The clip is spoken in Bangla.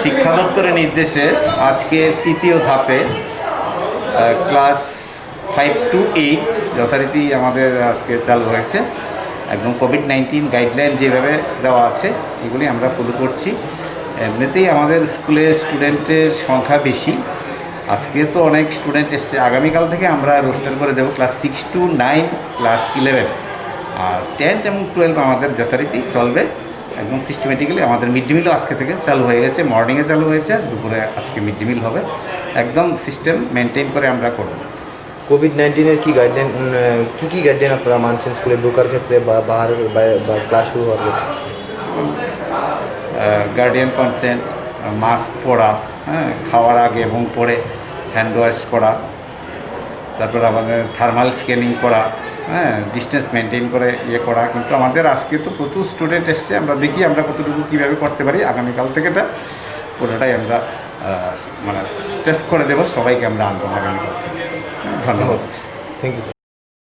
শিক্ষা দপ্তরের নির্দেশে আজকে তৃতীয় ধাপে ক্লাস 5 to 8 যথারীতি আমাদের আজকে চালু হয়েছে। একদম কোভিড-19 গাইডলাইন যেভাবে দেওয়া আছে এগুলি আমরা ফলো করছি। এমনিতেই আমাদের স্কুলে স্টুডেন্টের সংখ্যা বেশি। আজকে তো অনেক স্টুডেন্ট এসছে। আগামীকাল থেকে আমরা রোস্টার করে দেবো ক্লাস 6 to 9, ক্লাস 11 আর 10 এবং 12 আমাদের যথারীতি চলবে। একদম সিস্টেমেটিক্যালি আমাদের মিড ডে মিলও আজকে থেকে চালু হয়ে গেছে। মর্নিংয়ে চালু হয়েছে, দুপুরে আজকে মিড ডে মিল হবে। একদম সিস্টেম মেনটেন করে আমরা করব। কোভিড-19 কি গাইডলাইন কি গাইডলাইন আপনারা মানছেন স্কুলে ঢোকার ক্ষেত্রে বা বা ক্লাস শুরু হওয়ার ক্ষেত্রে? গার্ডিয়ান কনসেন্ট, মাস্ক পরা, হ্যাঁ, খাওয়ার আগে এবং পরে হ্যান্ড ওয়াশ করা, তারপর আমাদের থার্মাল স্ক্যানিং করা, হ্যাঁ, ডিস্টেন্স মেনটেন করে করা। কিন্তু আমাদের আজকে তো প্রচুর স্টুডেন্ট এসছে, আমরা দেখি আমরা কতটুকু কীভাবে করতে পারি। আগামীকাল থেকে এটা পুরোটাই আমরা মানে স্ট্রেস করে দেবো, সবাইকে আমরা আনবো আগামীকাল থেকে। ধন্যবাদ। Thank you.